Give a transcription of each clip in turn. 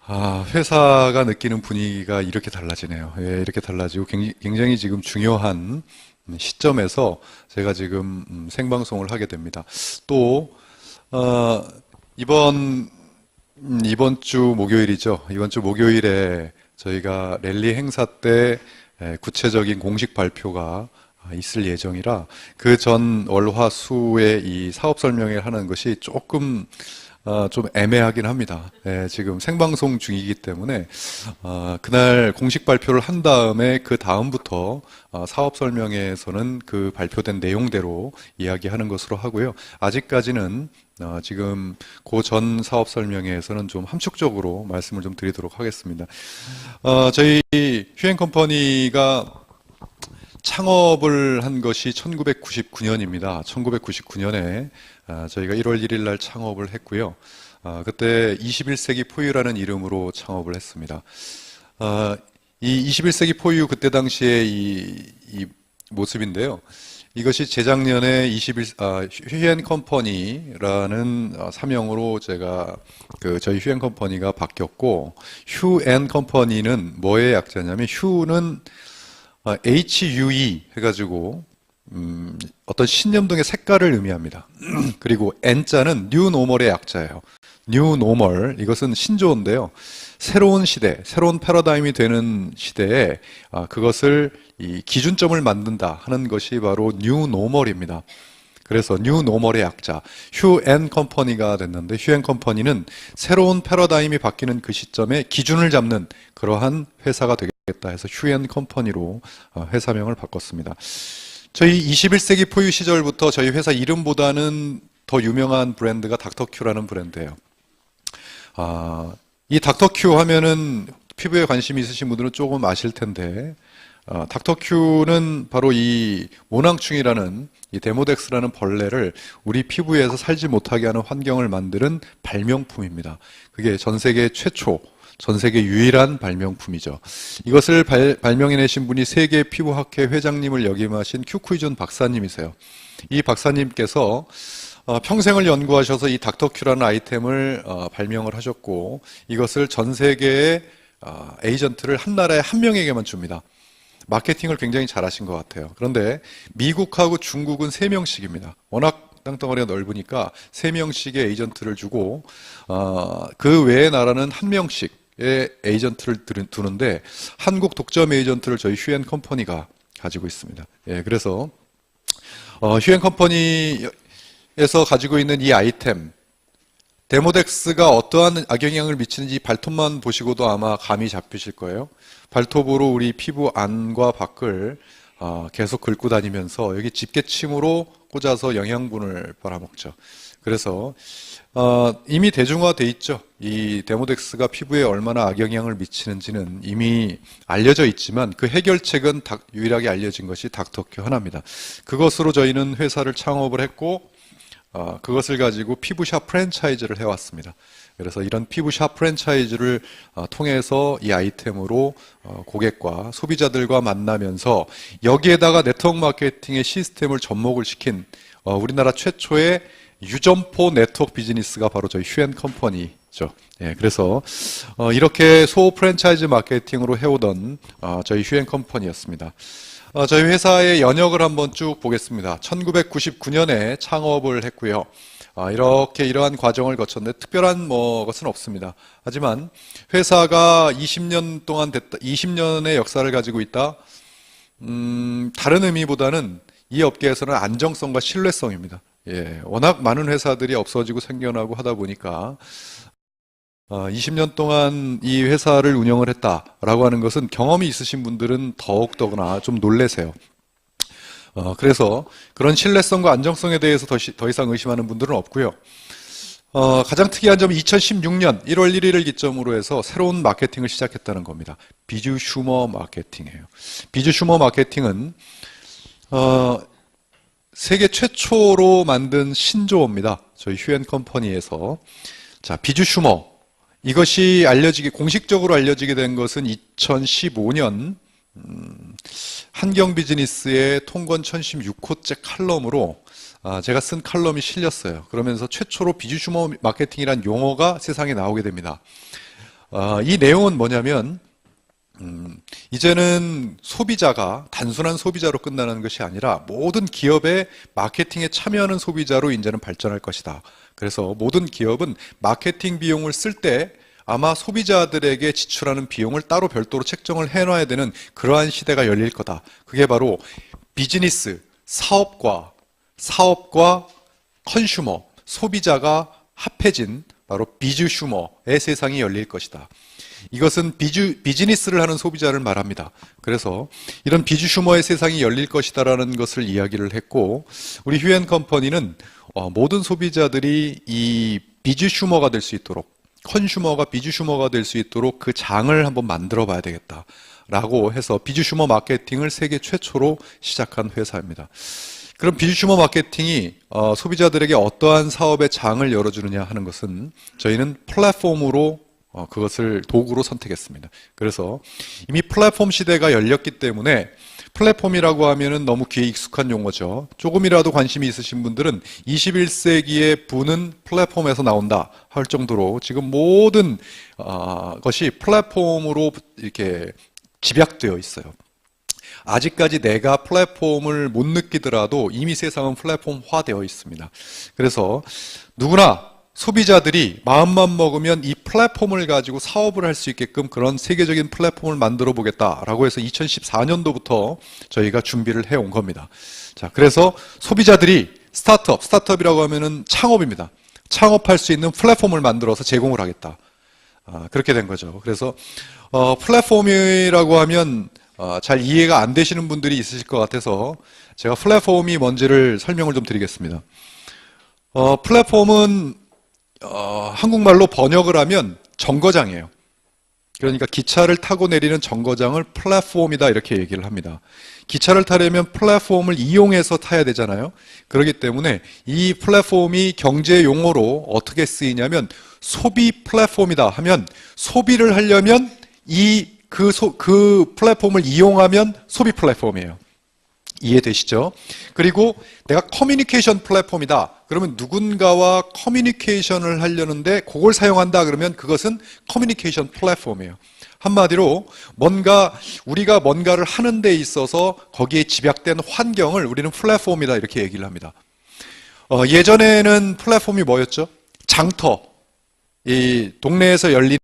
회사가 느끼는 분위기가 이렇게 달라지네요. 예, 이렇게 달라지고 굉장히 지금 중요한 시점에서 제가 지금 생방송을 하게 됩니다. 또, 어, 이번, 이번 주 목요일이죠. 이번 주 목요일에 저희가 랠리 행사 때 구체적인 공식 발표가 있을 예정이라 그 전 월화수의 이 사업 설명회를 하는 것이 조금 좀 애매하긴 합니다. 예, 지금 생방송 중이기 때문에 그날 공식 발표를 한 다음에 그 다음부터 사업 설명회에서는 그 발표된 내용대로 이야기하는 것으로 하고요. 아직까지는 지금 그 전 사업 설명회에서는 좀 함축적으로 말씀을 좀 드리도록 하겠습니다. 저희 휴앤컴퍼니가 창업을 한 것이 1999년입니다. 1999년에 저희가 1월 1일 날 창업을 했고요. 그때 21세기 포유라는 이름으로 창업을 했습니다. 이 21세기 포유 그때 당시에 이 모습인데요. 이것이 재작년에 휴앤컴퍼니라는 사명으로 제가 저희 휴앤컴퍼니가 바뀌었고, 휴앤컴퍼니는 뭐의 약자냐면, 휴는 HUE 해가지고 어떤 신념등의 색깔을 의미합니다. 그리고 N자는 New Normal의 약자예요. New Normal, 이것은 신조어인데요. 새로운 시대, 새로운 패러다임이 되는 시대에 그것을 이 기준점을 만든다 하는 것이 바로 New Normal입니다. 그래서 New Normal의 약자, 휴앤컴퍼니가 됐는데, 휴앤컴퍼니는 새로운 패러다임이 바뀌는 그 시점에 기준을 잡는 그러한 회사가 되겠다 해서 휴앤컴퍼니로 회사명을 바꿨습니다. 저희 21세기 포유 시절부터 저희 회사 이름보다는 더 유명한 브랜드가 닥터큐라는 브랜드예요. 이 닥터큐 하면은 피부에 관심이 있으신 분들은 조금 아실 텐데, 닥터큐는 바로 이 모낭충이라는 이 데모덱스라는 벌레를 우리 피부에서 살지 못하게 하는 환경을 만드는 발명품입니다. 그게 전 세계 최초, 전 세계 유일한 발명품이죠. 이것을 발명해내신 분이 세계 피부학회 회장님을 역임하신 큐쿠이존 박사님이세요. 이 박사님께서 평생을 연구하셔서 이 닥터큐라는 아이템을 발명을 하셨고, 이것을 전 세계의 에이전트를 한 나라에 한 명에게만 줍니다. 마케팅을 굉장히 잘하신 것 같아요. 그런데 미국하고 중국은 3명씩입니다. 워낙 땅덩어리가 넓으니까 3명씩의 에이전트를 주고, 그 외의 나라는 1명씩의 에이전트를 두는데, 한국 독점 에이전트를 저희 휴앤컴퍼니가 가지고 있습니다. 예, 그래서 휴앤컴퍼니에서 가지고 있는 이 아이템, 데모덱스가 어떠한 악영향을 미치는지 발톱만 보시고도 아마 감이 잡히실 거예요. 발톱으로 우리 피부 안과 밖을 계속 긁고 다니면서 여기 집게침으로 꽂아서 영양분을 빨아먹죠. 그래서 이미 대중화돼 있죠. 이 데모덱스가 피부에 얼마나 악영향을 미치는지는 이미 알려져 있지만 그 해결책은 유일하게 알려진 것이 닥터큐 하나입니다. 그것으로 저희는 회사를 창업을 했고, 그것을 가지고 피부샵 프랜차이즈를 해왔습니다. 그래서 이런 피부샵 프랜차이즈를 통해서 이 아이템으로 고객과 소비자들과 만나면서 여기에다가 네트워크 마케팅의 시스템을 접목을 시킨 우리나라 최초의 유점포 네트워크 비즈니스가 바로 저희 휴앤컴퍼니죠. 예, 그래서 이렇게 소 프랜차이즈 마케팅으로 해오던 저희 휴앤컴퍼니였습니다. 저희 회사의 연역을 한번 쭉 보겠습니다. 1999년에 창업을 했고요. 이러한 과정을 거쳤는데 특별한 것은 없습니다. 하지만 회사가 20년 동안 20년의 역사를 가지고 있다. 다른 의미보다는 이 업계에서는 안정성과 신뢰성입니다. 예, 워낙 많은 회사들이 없어지고 생겨나고 하다 보니까 20년 동안 이 회사를 운영을 했다라고 하는 것은 경험이 있으신 분들은 더욱더구나 좀 놀라세요. 그래서 그런 신뢰성과 안정성에 대해서 더 이상 의심하는 분들은 없고요. 가장 특이한 점은 2016년 1월 1일을 기점으로 해서 새로운 마케팅을 시작했다는 겁니다. 비주 슈머 마케팅이에요. 비주 슈머 마케팅은 세계 최초로 만든 신조어입니다. 저희 휴앤컴퍼니에서. 자, 비주 슈머. 이것이 공식적으로 알려지게 된 것은 2015년 한경비즈니스의 통권 1016호째 칼럼으로 제가 쓴 칼럼이 실렸어요. 그러면서 최초로 비주슈머 마케팅이란 용어가 세상에 나오게 됩니다. 이 내용은 뭐냐면 이제는 소비자가 단순한 소비자로 끝나는 것이 아니라 모든 기업의 마케팅에 참여하는 소비자로 이제는 발전할 것이다. 그래서 모든 기업은 마케팅 비용을 쓸 때 아마 소비자들에게 지출하는 비용을 따로 별도로 책정을 해놔야 되는 그러한 시대가 열릴 거다. 그게 바로 비즈니스, 사업과 컨슈머, 소비자가 합해진 바로 비주슈머의 세상이 열릴 것이다. 이것은 비즈니스를 하는 소비자를 말합니다. 그래서 이런 비주슈머의 세상이 열릴 것이다라는 것을 이야기를 했고, 우리 휴앤컴퍼니는 모든 소비자들이 이 비주슈머가 될 수 있도록, 컨슈머가 비주슈머가 될 수 있도록 그 장을 한번 만들어 봐야 되겠다 라고 해서 비주슈머 마케팅을 세계 최초로 시작한 회사입니다. 그럼 비주슈머 마케팅이 소비자들에게 어떠한 사업의 장을 열어주느냐 하는 것은 저희는 플랫폼으로 그것을 도구로 선택했습니다. 그래서 이미 플랫폼 시대가 열렸기 때문에, 플랫폼이라고 하면은 너무 귀에 익숙한 용어죠. 조금이라도 관심이 있으신 분들은 21세기의 부는 플랫폼에서 나온다 할 정도로 지금 모든 것이 플랫폼으로 이렇게 집약되어 있어요. 아직까지 내가 플랫폼을 못 느끼더라도 이미 세상은 플랫폼화되어 있습니다. 그래서 누구나 소비자들이 마음만 먹으면 이 플랫폼을 가지고 사업을 할 수 있게끔 그런 세계적인 플랫폼을 만들어 보겠다라고 해서 2014년도부터 저희가 준비를 해온 겁니다. 자, 그래서 소비자들이 스타트업이라고 하면은 창업입니다. 창업할 수 있는 플랫폼을 만들어서 제공을 하겠다. 그렇게 된 거죠. 그래서 플랫폼이라고 하면 잘 이해가 안 되시는 분들이 있으실 것 같아서 제가 플랫폼이 뭔지를 설명을 좀 드리겠습니다. 플랫폼은 한국말로 번역을 하면 정거장이에요. 그러니까 기차를 타고 내리는 정거장을 플랫폼이다 이렇게 얘기를 합니다. 기차를 타려면 플랫폼을 이용해서 타야 되잖아요. 그렇기 때문에 이 플랫폼이 경제 용어로 어떻게 쓰이냐면 소비 플랫폼이다 하면, 소비를 하려면 그 플랫폼을 이용하면 소비 플랫폼이에요. 이해되시죠? 그리고 내가 커뮤니케이션 플랫폼이다. 그러면 누군가와 커뮤니케이션을 하려는데 그걸 사용한다. 그러면 그것은 커뮤니케이션 플랫폼이에요. 한마디로 우리가 뭔가를 하는 데 있어서 거기에 집약된 환경을 우리는 플랫폼이다 이렇게 얘기를 합니다. 예전에는 플랫폼이 뭐였죠? 장터. 이 동네에서 열리는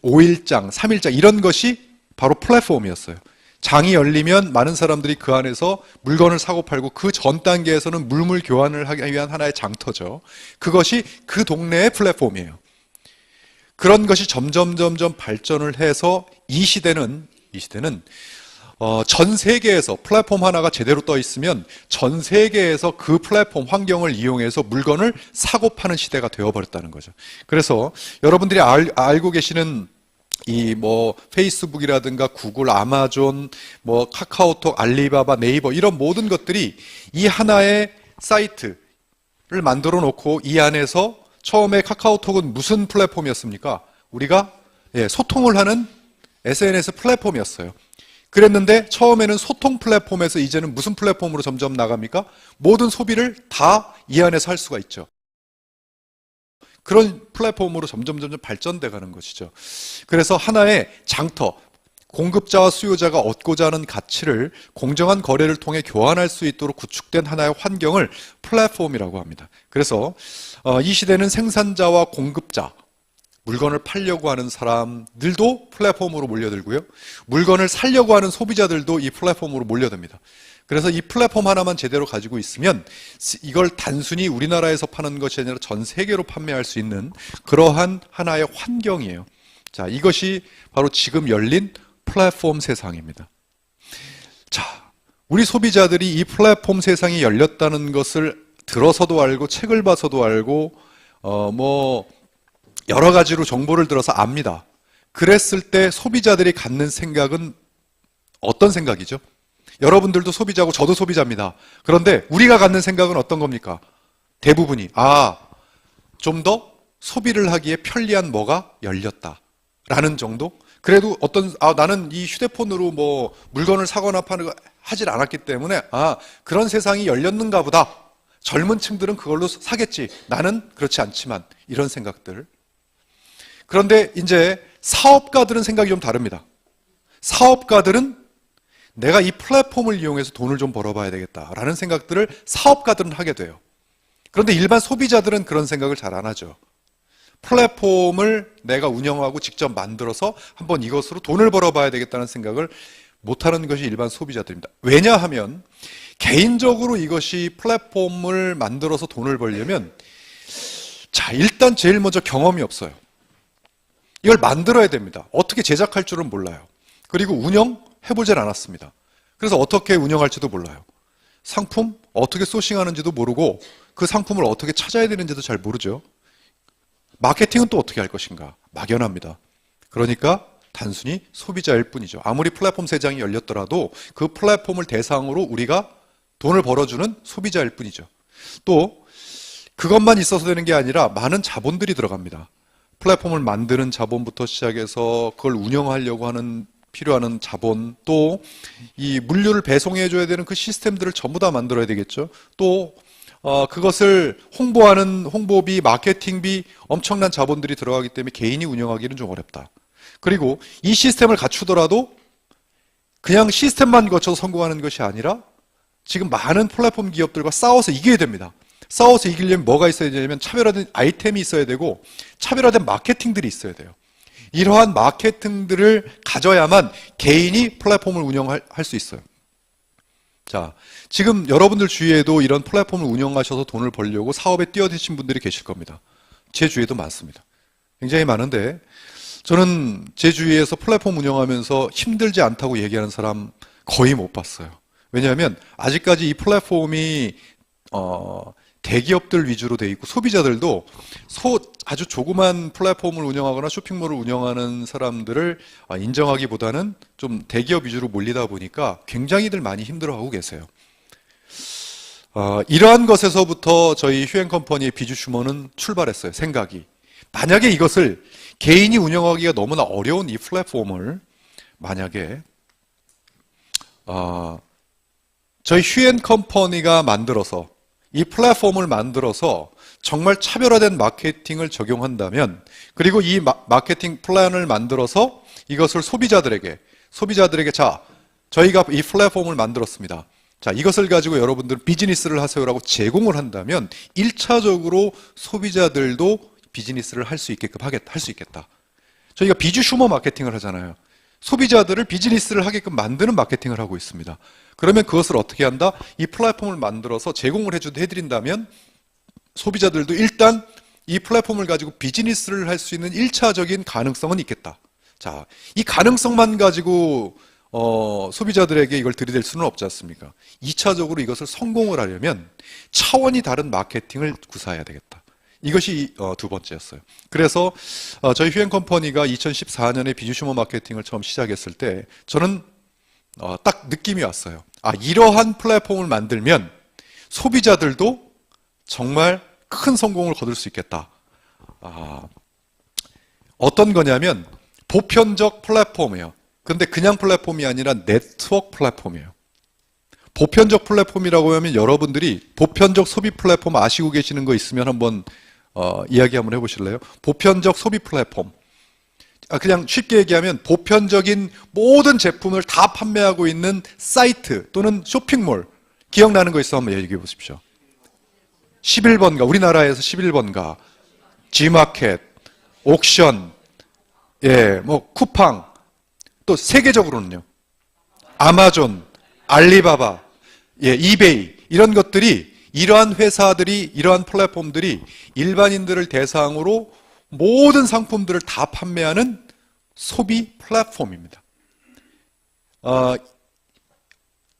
5일장, 3일장 이런 것이 바로 플랫폼이었어요. 장이 열리면 많은 사람들이 그 안에서 물건을 사고 팔고, 그 전 단계에서는 물물 교환을 하기 위한 하나의 장터죠. 그것이 그 동네의 플랫폼이에요. 그런 것이 점점 발전을 해서 이 시대는 전 세계에서 플랫폼 하나가 제대로 떠 있으면 전 세계에서 그 플랫폼 환경을 이용해서 물건을 사고 파는 시대가 되어버렸다는 거죠. 그래서 여러분들이 알고 계시는 이 페이스북이라든가 구글, 아마존, 카카오톡, 알리바바, 네이버 이런 모든 것들이 이 하나의 사이트를 만들어 놓고 이 안에서, 처음에 카카오톡은 무슨 플랫폼이었습니까? 우리가 소통을 하는 SNS 플랫폼이었어요. 그랬는데 처음에는 소통 플랫폼에서 이제는 무슨 플랫폼으로 점점 나갑니까? 모든 소비를 다 이 안에서 할 수가 있죠. 그런 플랫폼으로 점점 발전돼 가는 것이죠. 그래서 하나의 장터, 공급자와 수요자가 얻고자 하는 가치를 공정한 거래를 통해 교환할 수 있도록 구축된 하나의 환경을 플랫폼이라고 합니다. 그래서 이 시대는 생산자와 공급자, 물건을 팔려고 하는 사람들도 플랫폼으로 몰려들고요, 물건을 사려고 하는 소비자들도 이 플랫폼으로 몰려듭니다. 그래서 이 플랫폼 하나만 제대로 가지고 있으면 이걸 단순히 우리나라에서 파는 것이 아니라 전 세계로 판매할 수 있는 그러한 하나의 환경이에요. 자, 이것이 바로 지금 열린 플랫폼 세상입니다. 자, 우리 소비자들이 이 플랫폼 세상이 열렸다는 것을 들어서도 알고, 책을 봐서도 알고, 여러 가지로 정보를 들어서 압니다. 그랬을 때 소비자들이 갖는 생각은 어떤 생각이죠? 여러분들도 소비자고 저도 소비자입니다. 그런데 우리가 갖는 생각은 어떤 겁니까? 대부분이 좀 더 소비를 하기에 편리한 뭐가 열렸다라는 정도? 그래도 나는 이 휴대폰으로 물건을 사거나 파는 거 하질 않았기 때문에 그런 세상이 열렸는가 보다. 젊은 층들은 그걸로 사겠지. 나는 그렇지 않지만 이런 생각들. 그런데 이제 사업가들은 생각이 좀 다릅니다. 사업가들은 내가 이 플랫폼을 이용해서 돈을 좀 벌어봐야 되겠다라는 생각들을 사업가들은 하게 돼요. 그런데 일반 소비자들은 그런 생각을 잘 안 하죠. 플랫폼을 내가 운영하고 직접 만들어서 한번 이것으로 돈을 벌어봐야 되겠다는 생각을 못하는 것이 일반 소비자들입니다. 왜냐하면 개인적으로 이것이 플랫폼을 만들어서 돈을 벌려면 자, 일단 제일 먼저 경험이 없어요. 이걸 만들어야 됩니다. 어떻게 제작할 줄은 몰라요. 그리고 운영해보질 않았습니다. 그래서 어떻게 운영할지도 몰라요. 상품 어떻게 소싱하는지도 모르고 그 상품을 어떻게 찾아야 되는지도 잘 모르죠. 마케팅은 또 어떻게 할 것인가? 막연합니다. 그러니까 단순히 소비자일 뿐이죠. 아무리 플랫폼 세상이 열렸더라도 그 플랫폼을 대상으로 우리가 돈을 벌어주는 소비자일 뿐이죠. 또 그것만 있어서 되는 게 아니라 많은 자본들이 들어갑니다. 플랫폼을 만드는 자본부터 시작해서 그걸 운영하려고 하는 필요한 자본, 또 이 물류를 배송해 줘야 되는 그 시스템들을 전부 다 만들어야 되겠죠. 또 그것을 홍보하는 홍보비, 마케팅비 엄청난 자본들이 들어가기 때문에 개인이 운영하기는 좀 어렵다. 그리고 이 시스템을 갖추더라도 그냥 시스템만 거쳐서 성공하는 것이 아니라 지금 많은 플랫폼 기업들과 싸워서 이겨야 됩니다. 싸워서 이기려면 뭐가 있어야 되냐면 차별화된 아이템이 있어야 되고 차별화된 마케팅들이 있어야 돼요. 이러한 마케팅들을 가져야만 개인이 플랫폼을 운영할 수 있어요. 자, 지금 여러분들 주위에도 이런 플랫폼을 운영하셔서 돈을 벌려고 사업에 뛰어드신 분들이 계실 겁니다. 제 주위에도 많습니다. 굉장히 많은데 저는 제 주위에서 플랫폼 운영하면서 힘들지 않다고 얘기하는 사람 거의 못 봤어요. 왜냐하면 아직까지 이 플랫폼이 대기업들 위주로 돼 있고 소비자들도 아주 조그만 플랫폼을 운영하거나 쇼핑몰을 운영하는 사람들을 인정하기보다는 좀 대기업 위주로 몰리다 보니까 굉장히들 많이 힘들어하고 계세요. 이러한 것에서부터 저희 휴앤컴퍼니의 비주슈머는 출발했어요. 생각이. 만약에 이것을 개인이 운영하기가 너무나 어려운 이 플랫폼을 만약에 저희 휴앤컴퍼니가 만들어서 이 플랫폼을 만들어서 정말 차별화된 마케팅을 적용한다면 그리고 이 마케팅 플랜을 만들어서 이것을 소비자들에게 자, 저희가 이 플랫폼을 만들었습니다. 자, 이것을 가지고 여러분들 비즈니스를 하세요라고 제공을 한다면 1차적으로 소비자들도 비즈니스를 할 수 있겠다. 저희가 비주슈머 마케팅을 하잖아요. 소비자들을 비즈니스를 하게끔 만드는 마케팅을 하고 있습니다. 그러면 그것을 어떻게 한다? 이 플랫폼을 만들어서 제공을 해드린다면 소비자들도 일단 이 플랫폼을 가지고 비즈니스를 할 수 있는 1차적인 가능성은 있겠다. 자, 이 가능성만 가지고 소비자들에게 이걸 들이댈 수는 없지 않습니까? 2차적으로 이것을 성공을 하려면 차원이 다른 마케팅을 구사해야 되겠다. 이것이 두 번째였어요. 그래서 저희 휴앤컴퍼니가 2014년에 비주슈머 마케팅을 처음 시작했을 때 저는 딱 느낌이 왔어요. 이러한 플랫폼을 만들면 소비자들도 정말 큰 성공을 거둘 수 있겠다. 어떤 거냐면 보편적 플랫폼이에요. 근데 그냥 플랫폼이 아니라 네트워크 플랫폼이에요. 보편적 플랫폼이라고 하면 여러분들이 보편적 소비 플랫폼 아시고 계시는 거 있으면 한번 이야기 한번 해보실래요? 보편적 소비 플랫폼. 그냥 쉽게 얘기하면 보편적인 모든 제품을 다 판매하고 있는 사이트 또는 쇼핑몰. 기억나는 거 있으면 한번 얘기해 보십시오. 11번가, 우리나라에서 11번가, G마켓, 옥션, 쿠팡, 또 세계적으로는요. 아마존, 알리바바, 이베이, 이런 것들이 이러한 회사들이, 이러한 플랫폼들이 일반인들을 대상으로 모든 상품들을 다 판매하는 소비 플랫폼입니다.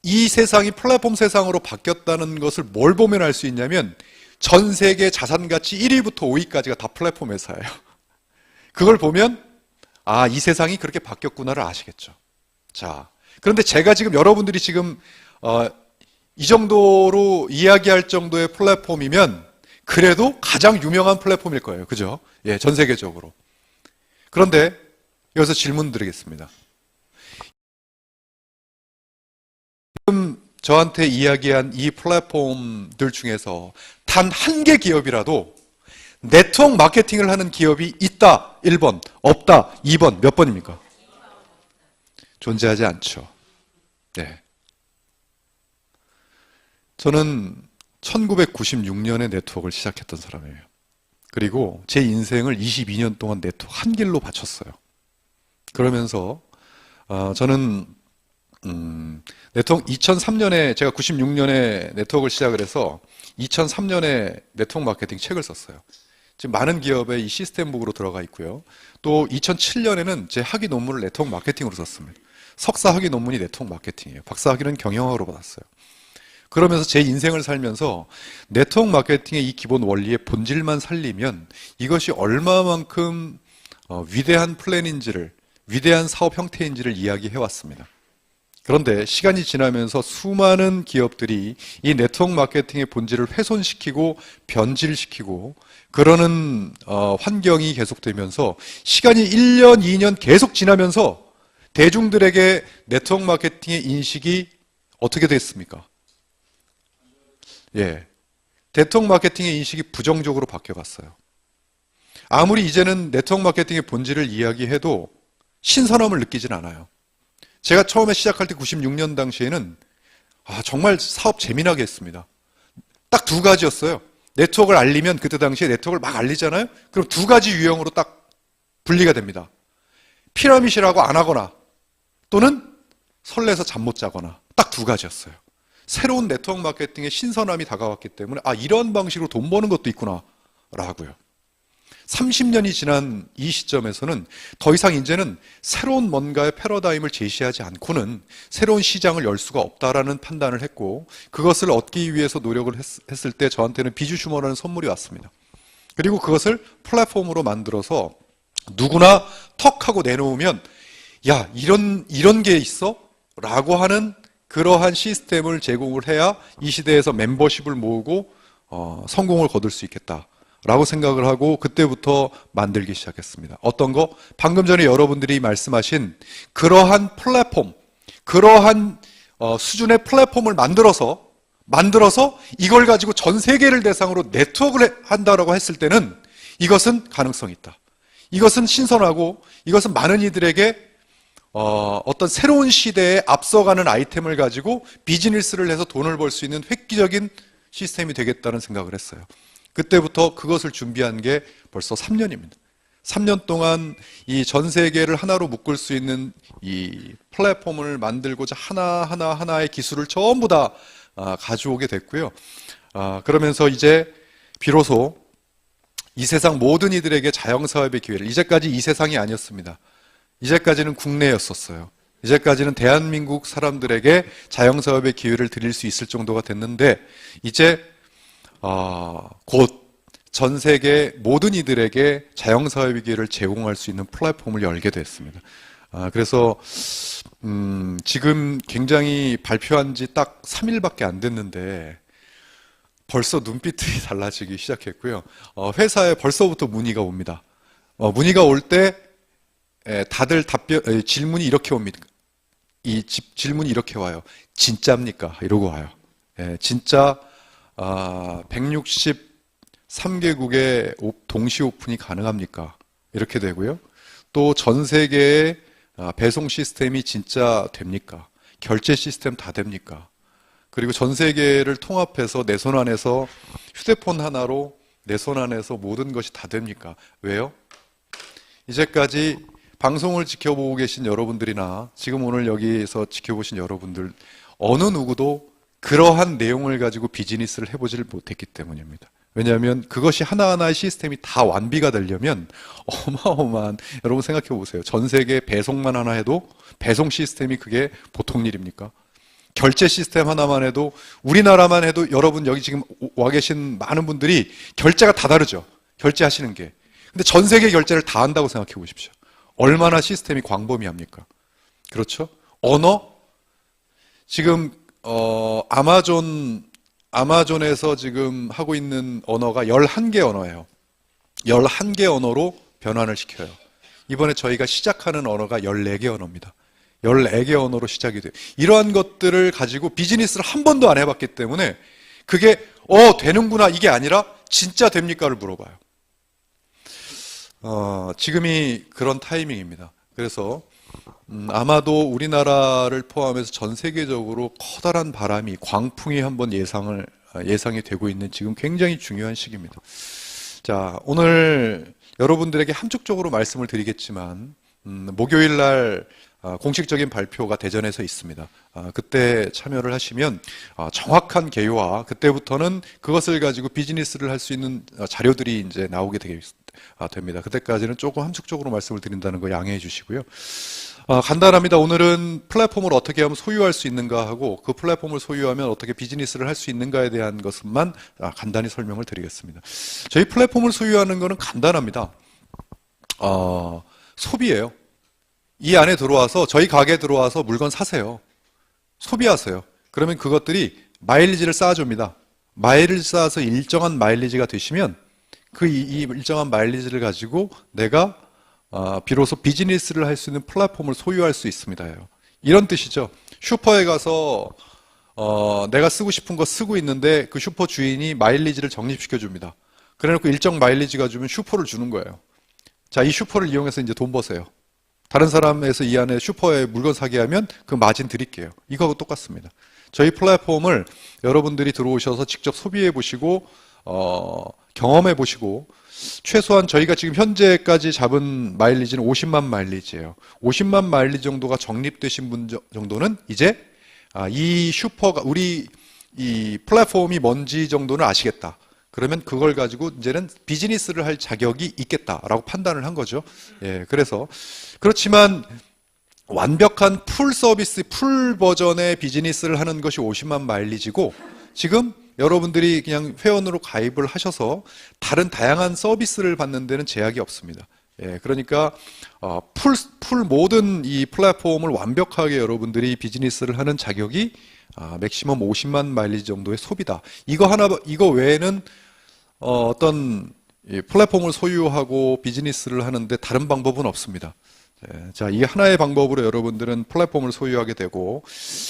이 세상이 플랫폼 세상으로 바뀌었다는 것을 뭘 보면 알 수 있냐면 전 세계 자산가치 1위부터 5위까지가 다 플랫폼 회사예요. 그걸 보면 이 세상이 그렇게 바뀌었구나를 아시겠죠. 자, 그런데 제가 지금 여러분들이 지금 이 정도로 이야기할 정도의 플랫폼이면 그래도 가장 유명한 플랫폼일 거예요. 그죠? 전 세계적으로. 그런데 여기서 질문 드리겠습니다. 지금 저한테 이야기한 이 플랫폼들 중에서 단 한 개 기업이라도 네트워크 마케팅을 하는 기업이 있다, 1번, 없다, 2번, 몇 번입니까? 존재하지 않죠. 네. 저는 1996년에 네트워크를 시작했던 사람이에요. 그리고 제 인생을 22년 동안 네트워크 한 길로 바쳤어요. 그러면서 저는 네트워크 2003년에 제가 96년에 네트워크를 시작을 해서 2003년에 네트워크 마케팅 책을 썼어요. 지금 많은 기업에 이 시스템북으로 들어가 있고요. 또 2007년에는 제 학위 논문을 네트워크 마케팅으로 썼습니다. 석사 학위 논문이 네트워크 마케팅이에요. 박사 학위는 경영학으로 받았어요. 그러면서 제 인생을 살면서 네트워크 마케팅의 이 기본 원리의 본질만 살리면 이것이 얼마만큼 위대한 플랜인지를, 위대한 사업 형태인지를 이야기해 왔습니다. 그런데 시간이 지나면서 수많은 기업들이 이 네트워크 마케팅의 본질을 훼손시키고 변질시키고 그러는 환경이 계속되면서 시간이 1년, 2년 계속 지나면서 대중들에게 네트워크 마케팅의 인식이 어떻게 됐습니까? 예, 네트워크 마케팅의 인식이 부정적으로 바뀌어갔어요. 아무리 이제는 네트워크 마케팅의 본질을 이야기해도 신선함을 느끼진 않아요. 제가 처음에 시작할 때 96년 당시에는 정말 사업 재미나게 했습니다. 딱 두 가지였어요. 네트워크를 알리면 그때 당시에 네트워크를 막 알리잖아요. 그럼 두 가지 유형으로 딱 분리가 됩니다. 피라밋이라고 안 하거나 또는 설레서 잠 못 자거나 딱 두 가지였어요. 새로운 네트워크 마케팅의 신선함이 다가왔기 때문에 이런 방식으로 돈 버는 것도 있구나 라고요. 30년이 지난 이 시점에서는 더 이상 이제는 새로운 뭔가의 패러다임을 제시하지 않고는 새로운 시장을 열 수가 없다라는 판단을 했고 그것을 얻기 위해서 노력을 했을 때 저한테는 비주 슈머라는 선물이 왔습니다. 그리고 그것을 플랫폼으로 만들어서 누구나 턱 하고 내놓으면 야 이런 게 있어? 라고 하는 그러한 시스템을 제공을 해야 이 시대에서 멤버십을 모으고 성공을 거둘 수 있겠다 라고 생각을 하고 그때부터 만들기 시작했습니다. 어떤 거? 방금 전에 여러분들이 말씀하신 그러한 플랫폼, 그러한 수준의 플랫폼을 만들어서 이걸 가지고 전 세계를 대상으로 네트워크를 한다라고 했을 때는 이것은 가능성이 있다. 이것은 신선하고 이것은 많은 이들에게 어떤 새로운 시대에 앞서가는 아이템을 가지고 비즈니스를 해서 돈을 벌 수 있는 획기적인 시스템이 되겠다는 생각을 했어요. 그때부터 그것을 준비한 게 벌써 3년입니다. 3년 동안 이 전 세계를 하나로 묶을 수 있는 이 플랫폼을 만들고자 하나의 기술을 전부 다 가져오게 됐고요. 그러면서 이제 비로소 이 세상 모든 이들에게 자영사업의 기회를, 이제까지 이 세상이 아니었습니다. 이제까지는 국내였었어요. 이제까지는 대한민국 사람들에게 자영사업의 기회를 드릴 수 있을 정도가 됐는데 이제 곧 전 세계 모든 이들에게 자영사업의 기회를 제공할 수 있는 플랫폼을 열게 됐습니다. 그래서 지금 굉장히 발표한 지 딱 3일밖에 안 됐는데 벌써 눈빛이 달라지기 시작했고요. 회사에 벌써부터 문의가 옵니다. 문의가 올 때 다들 질문이 이렇게 옵니다. 질문이 이렇게 와요. 진짜입니까? 이러고 와요. 진짜 163개국의 동시 오픈이 가능합니까? 이렇게 되고요. 또 전 세계의 배송 시스템이 진짜 됩니까? 결제 시스템 다 됩니까? 그리고 전 세계를 통합해서 내 손 안에서 휴대폰 하나로 내 손 안에서 모든 것이 다 됩니까? 왜요? 이제까지 방송을 지켜보고 계신 여러분들이나 지금 오늘 여기에서 지켜보신 여러분들 어느 누구도 그러한 내용을 가지고 비즈니스를 해보지를 못했기 때문입니다. 왜냐하면 그것이 하나하나의 시스템이 다 완비가 되려면 어마어마한, 여러분 생각해 보세요. 전 세계 배송만 하나 해도 배송 시스템이 그게 보통 일입니까? 결제 시스템 하나만 해도 우리나라만 해도 여러분 여기 지금 와 계신 많은 분들이 결제가 다 다르죠. 결제하시는 게. 근데 전 세계 결제를 다 한다고 생각해 보십시오. 얼마나 시스템이 광범위합니까? 그렇죠? 언어? 지금 아마존에서 지금 하고 있는 언어가 11개 언어예요. 11개 언어로 변환을 시켜요. 이번에 저희가 시작하는 언어가 14개 언어입니다. 14개 언어로 시작이 돼요. 이러한 것들을 가지고 비즈니스를 한 번도 안 해봤기 때문에 그게 되는구나 이게 아니라 진짜 됩니까를 물어봐요. 지금이 그런 타이밍입니다. 그래서 아마도 우리나라를 포함해서 전 세계적으로 커다란 바람이 광풍이 한번 예상이 되고 있는 지금 굉장히 중요한 시기입니다. 자, 오늘 여러분들에게 함축적으로 말씀을 드리겠지만 목요일 날 공식적인 발표가 대전에서 있습니다. 그때 참여를 하시면 정확한 개요와 그때부터는 그것을 가지고 비즈니스를 할 수 있는 자료들이 이제 나오게 됩니다. 그때까지는 조금 함축적으로 말씀을 드린다는 거 양해해 주시고요. 간단합니다. 오늘은 플랫폼을 어떻게 하면 소유할 수 있는가 하고 그 플랫폼을 소유하면 어떻게 비즈니스를 할 수 있는가에 대한 것만 간단히 설명을 드리겠습니다. 저희 플랫폼을 소유하는 것은 간단합니다. 소비예요. 이 안에 들어와서 저희 가게에 들어와서 물건 사세요. 소비하세요. 그러면 그것들이 마일리지를 쌓아줍니다. 마일을 쌓아서 일정한 마일리지가 되시면 이 일정한 마일리지를 가지고 내가 비로소 비즈니스를 할 수 있는 플랫폼을 소유할 수 있습니다. 이런 뜻이죠. 슈퍼에 가서 내가 쓰고 싶은 거 쓰고 있는데 그 슈퍼 주인이 마일리지를 적립시켜 줍니다. 그래놓고 일정 마일리지가 주면 슈퍼를 주는 거예요. 자, 이 슈퍼를 이용해서 이제 돈 버세요. 다른 사람에서 이 안에 슈퍼에 물건 사게 하면 그 마진 드릴게요. 이거하고 똑같습니다. 저희 플랫폼을 여러분들이 들어오셔서 직접 소비해 보시고 경험해 보시고 최소한 저희가 지금 현재까지 잡은 마일리지는 50만 마일리지예요. 50만 마일리지 정도가 적립되신 분 정도는 이제 이 슈퍼가 우리 이 플랫폼이 뭔지 정도는 아시겠다. 그러면 그걸 가지고 이제는 비즈니스를 할 자격이 있겠다라고 판단을 한 거죠. 예, 그렇지만 완벽한 풀 서비스, 풀 버전의 비즈니스를 하는 것이 50만 마일리지고 지금 여러분들이 그냥 회원으로 가입을 하셔서 다른 다양한 서비스를 받는 데는 제약이 없습니다. 예, 그러니까 풀 모든 이 플랫폼을 완벽하게 여러분들이 비즈니스를 하는 자격이 맥시멈 50만 마일리지 정도의 소비다. 이거 외에는 어떤 플랫폼을 소유하고 비즈니스를 하는데 다른 방법은 없습니다. 자, 이 하나의 방법으로 여러분들은 플랫폼을 소유하게 되고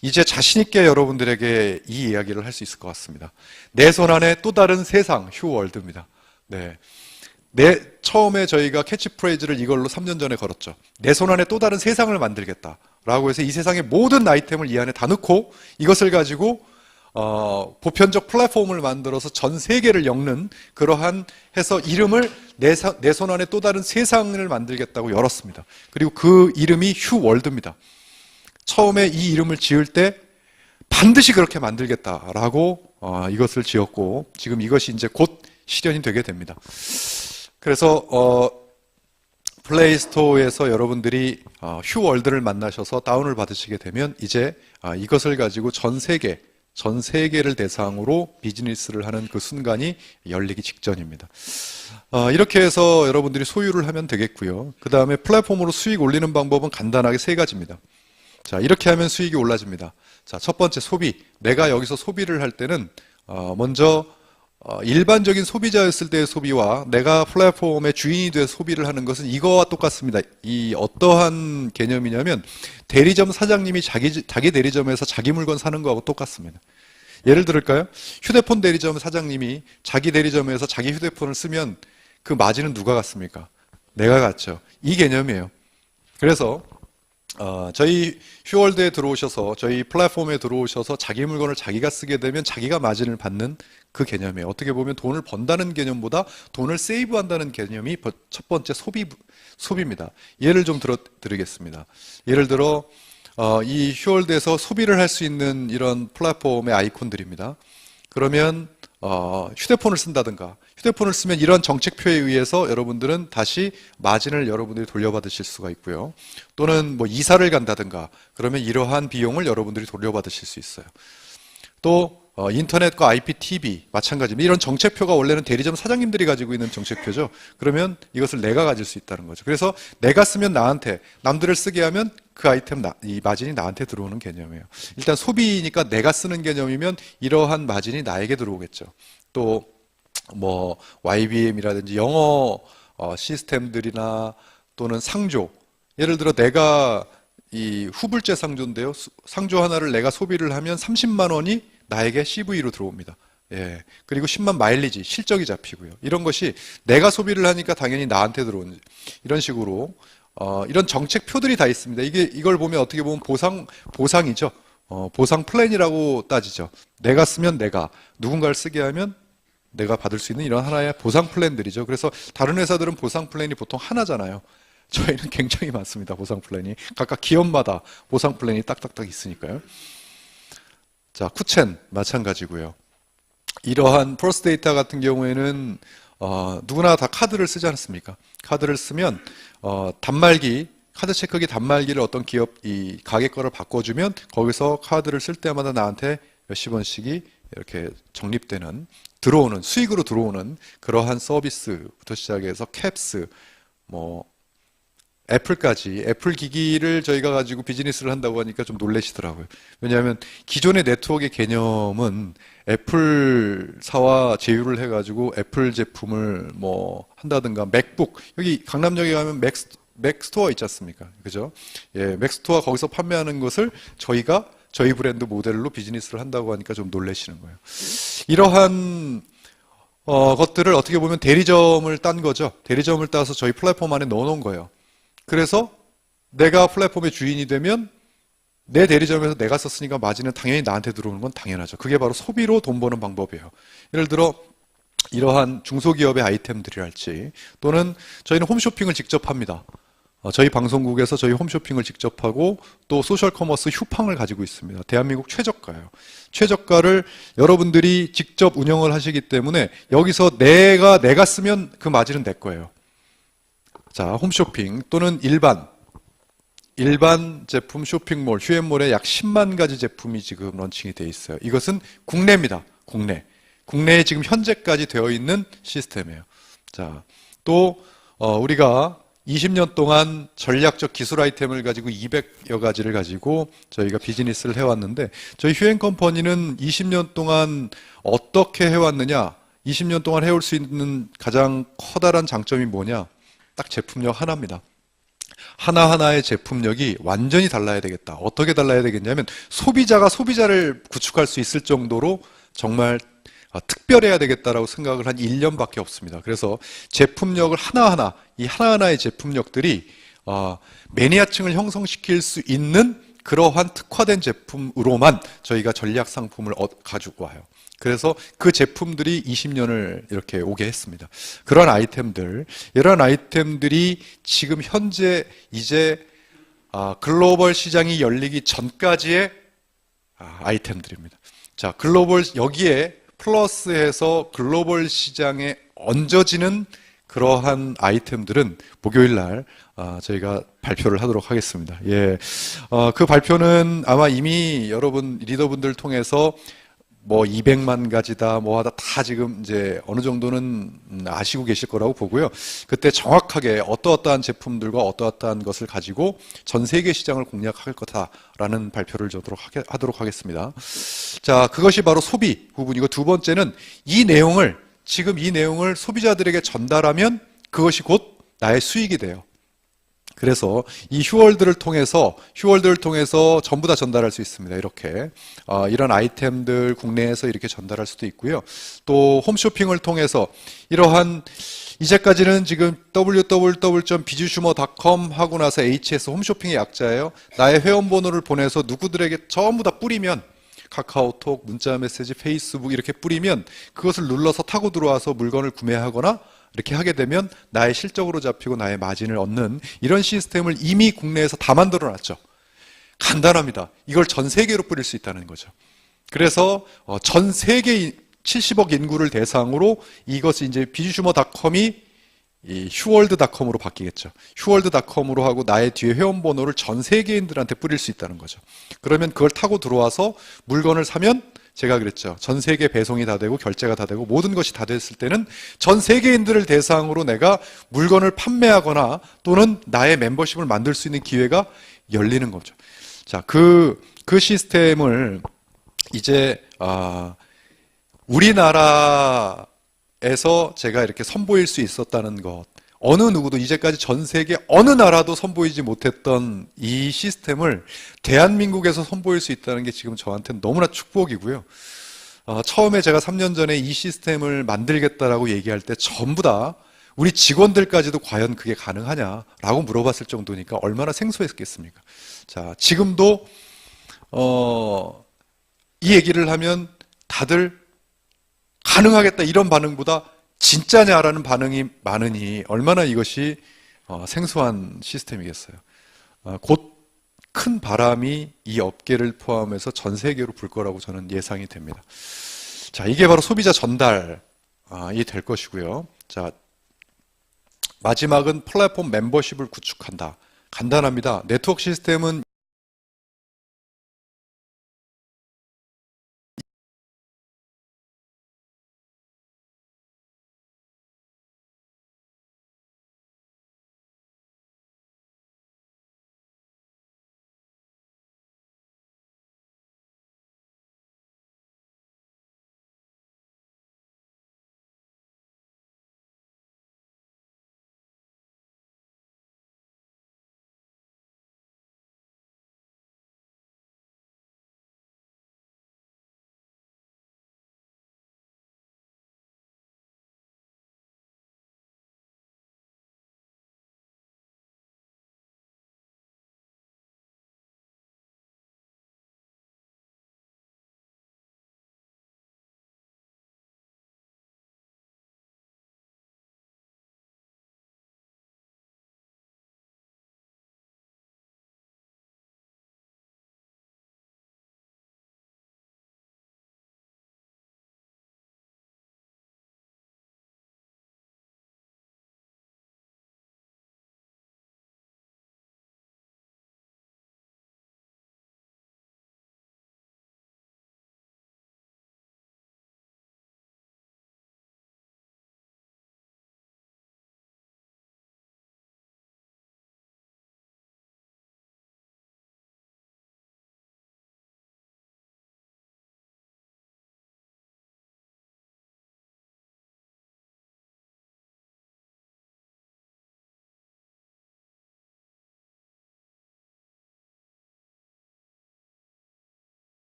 이제 자신 있게 여러분들에게 이 이야기를 할 수 있을 것 같습니다. 내 손 안에 또 다른 세상, 휴월드입니다. 네. 처음에 저희가 캐치프레이즈를 이걸로 3년 전에 걸었죠. 내 손 안에 또 다른 세상을 만들겠다. 라고 해서 이 세상의 모든 아이템을 이 안에 다 넣고 이것을 가지고 보편적 플랫폼을 만들어서 전 세계를 엮는 그러한 해서 이름을 내 손 안에 또 다른 세상을 만들겠다고 열었습니다. 그리고 그 이름이 휴월드입니다. 처음에 이 이름을 지을 때 반드시 그렇게 만들겠다라고 이것을 지었고 지금 이것이 이제 곧 실현이 되게 됩니다. 그래서 플레이스토어에서 여러분들이 휴월드를 만나셔서 다운을 받으시게 되면 이제 이것을 가지고 전 세계를 대상으로 비즈니스를 하는 그 순간이 열리기 직전입니다. 이렇게 해서 여러분들이 소유를 하면 되겠고요. 그 다음에 플랫폼으로 수익 올리는 방법은 간단하게 3가지입니다. 자, 이렇게 하면 수익이 올라집니다. 자, 첫 번째 소비. 내가 여기서 소비를 할 때는 먼저 일반적인 소비자였을 때의 소비와 내가 플랫폼의 주인이 돼 소비를 하는 것은 이거와 똑같습니다. 이 어떠한 개념이냐면 대리점 사장님이 자기 대리점에서 자기 물건 사는 거하고 똑같습니다. 예를 들을까요? 휴대폰 대리점 사장님이 자기 대리점에서 자기 휴대폰을 쓰면 그 마진은 누가 갖습니까? 내가 갖죠. 이 개념이에요. 그래서 저희 휴월드에 들어오셔서 저희 플랫폼에 들어오셔서 자기 물건을 자기가 쓰게 되면 자기가 마진을 받는 그 개념이에요. 어떻게 보면 돈을 번다는 개념보다 돈을 세이브한다는 개념이 첫 번째 소비입니다. 예를 좀 드리겠습니다. 예를 들어 이 휴월드에서 소비를 할 수 있는 이런 플랫폼의 아이콘들입니다. 그러면 휴대폰을 쓴다든가 휴대폰을 쓰면 이런 정책표에 의해서 여러분들은 다시 마진을 여러분들이 돌려받으실 수가 있고요. 또는 뭐 이사를 간다든가 그러면 이러한 비용을 여러분들이 돌려받으실 수 있어요. 또 인터넷과 IPTV 마찬가지입니다. 이런 정책표가 원래는 대리점 사장님들이 가지고 있는 정책표죠. 그러면 이것을 내가 가질 수 있다는 거죠. 그래서 내가 쓰면 나한테, 남들을 쓰게 하면 그 아이템, 이 마진이 나한테 들어오는 개념이에요. 일단 소비니까 내가 쓰는 개념이면 이러한 마진이 나에게 들어오겠죠. 또 뭐 YBM이라든지 영어 시스템들이나 또는 상조, 예를 들어 내가 이 후불제 상조인데요. 상조 하나를 내가 소비를 하면 30만 원이 나에게 CV로 들어옵니다. 예. 그리고 10만 마일리지, 실적이 잡히고요. 이런 것이 내가 소비를 하니까 당연히 나한테 들어오는, 이런 식으로, 이런 정책표들이 다 있습니다. 이걸 보면 어떻게 보면 보상이죠. 보상 플랜이라고 따지죠. 내가 쓰면 내가, 누군가를 쓰게 하면 내가 받을 수 있는 이런 하나의 보상 플랜들이죠. 그래서 다른 회사들은 보상 플랜이 보통 하나잖아요. 저희는 굉장히 많습니다. 보상 플랜이. 각각 기업마다 보상 플랜이 딱딱딱 있으니까요. 자, 쿠첸 마찬가지고요. 이러한 프로스데이터 같은 경우에는 누구나 다 카드를 쓰지 않습니까? 카드를 쓰면 단말기, 카드 체크기 단말기를 어떤 기업 이 가게 거를 바꿔주면 거기서 카드를 쓸 때마다 나한테 몇십 원씩이 이렇게 적립되는, 들어오는, 수익으로 들어오는 그러한 서비스부터 시작해서 캡스, 뭐 애플까지, 애플 기기를 저희가 가지고 비즈니스를 한다고 하니까 좀 놀라시더라고요. 왜냐하면 기존의 네트워크의 개념은 애플사와 제휴를 해가지고 애플 제품을 뭐 한다든가, 맥북, 여기 강남역에 가면 맥 스토어 있지 않습니까? 그죠? 예, 맥 스토어 거기서 판매하는 것을 저희가 저희 브랜드 모델로 비즈니스를 한다고 하니까 좀 놀라시는 거예요. 이러한 것들을 어떻게 보면 대리점을 딴 거죠. 대리점을 따서 저희 플랫폼 안에 넣어놓은 거예요. 그래서 내가 플랫폼의 주인이 되면 내 대리점에서 내가 썼으니까 마진은 당연히 나한테 들어오는 건 당연하죠. 그게 바로 소비로 돈 버는 방법이에요. 예를 들어 이러한 중소기업의 아이템들이랄지, 또는 저희는 홈쇼핑을 직접 합니다. 저희 방송국에서 저희 홈쇼핑을 직접 하고 또 소셜커머스 휴팡을 가지고 있습니다. 대한민국 최저가예요. 최저가를 여러분들이 직접 운영을 하시기 때문에 여기서 내가 쓰면 그 마진은 내 거예요. 자, 홈쇼핑 또는 일반 제품 쇼핑몰, 휴앤몰에 약 10만 가지 제품이 지금 런칭이 되어 있어요. 이것은 국내입니다. 국내에 지금 현재까지 되어 있는 시스템이에요. 자, 또 우리가 20년 동안 전략적 기술 아이템을 가지고 200여 가지를 가지고 저희가 비즈니스를 해왔는데, 저희 휴앤컴퍼니는 20년 동안 어떻게 해왔느냐, 20년 동안 해올 수 있는 가장 커다란 장점이 뭐냐, 딱 제품력 하나입니다. 하나하나의 제품력이 완전히 달라야 되겠다. 어떻게 달라야 되겠냐면 소비자가 소비자를 구축할 수 있을 정도로 정말 특별해야 되겠다라고 생각을 한 1년밖에 없습니다. 그래서 제품력을 하나하나, 이 하나하나의 제품력들이 매니아층을 형성시킬 수 있는 그러한 특화된 제품으로만 저희가 전략 상품을 가지고 와요. 그래서 그 제품들이 20년을 이렇게 오게 했습니다. 그런 아이템들, 이런 아이템들이 지금 현재 이제 글로벌 시장이 열리기 전까지의 아이템들입니다. 자, 여기에 플러스해서 글로벌 시장에 얹어지는 그러한 아이템들은 목요일 날 저희가 발표를 하도록 하겠습니다. 예, 그 발표는 아마 이미 여러분 리더분들 통해서 뭐 200만 가지다 뭐 하다 다 지금 이제 어느 정도는 아시고 계실 거라고 보고요. 그때 정확하게 어떠어떠한 제품들과 어떠어떠한 것을 가지고 전 세계 시장을 공략할 거다라는 발표를 하도록 하겠습니다. 자, 그것이 바로 소비 부분이고, 두 번째는 지금 이 내용을 소비자들에게 전달하면 그것이 곧 나의 수익이 돼요. 그래서 이 휴월드를 통해서 전부 다 전달할 수 있습니다. 이렇게 이런 아이템들 국내에서 이렇게 전달할 수도 있고요. 또 홈쇼핑을 통해서 이러한, 이제까지는 지금 www.비주슈머.com 하고 나서 HS, 홈쇼핑의 약자예요. 나의 회원번호를 보내서 누구들에게 전부 다 뿌리면, 카카오톡, 문자메시지, 페이스북 이렇게 뿌리면 그것을 눌러서 타고 들어와서 물건을 구매하거나 이렇게 하게 되면 나의 실적으로 잡히고 나의 마진을 얻는 이런 시스템을 이미 국내에서 다 만들어 놨죠. 간단합니다. 이걸 전 세계로 뿌릴 수 있다는 거죠. 그래서 전 세계 70억 인구를 대상으로 이것이 이제 비주슈머닷컴이 이 휴월드닷컴으로 바뀌겠죠. 휴월드닷컴으로 하고 나의 뒤에 회원번호를 전 세계인들한테 뿌릴 수 있다는 거죠. 그러면 그걸 타고 들어와서 물건을 사면, 제가 그랬죠. 전 세계 배송이 다 되고 결제가 다 되고 모든 것이 다 됐을 때는 전 세계인들을 대상으로 내가 물건을 판매하거나 또는 나의 멤버십을 만들 수 있는 기회가 열리는 거죠. 자, 그 시스템을 이제 우리나라에서 제가 이렇게 선보일 수 있었다는 것, 어느 누구도 이제까지 전 세계 어느 나라도 선보이지 못했던 이 시스템을 대한민국에서 선보일 수 있다는 게 지금 저한테는 너무나 축복이고요. 처음에 제가 3년 전에 이 시스템을 만들겠다라고 얘기할 때 전부 다 우리 직원들까지도 과연 그게 가능하냐라고 물어봤을 정도니까 얼마나 생소했겠습니까? 자, 지금도 이 얘기를 하면 다들 가능하겠다 이런 반응보다 진짜냐라는 반응이 많으니 얼마나 이것이 생소한 시스템이겠어요. 곧 큰 바람이 이 업계를 포함해서 전 세계로 불 거라고 저는 예상이 됩니다. 자, 이게 바로 소비자 전달이 될 것이고요. 자, 마지막은 플랫폼 멤버십을 구축한다. 간단합니다. 네트워크 시스템은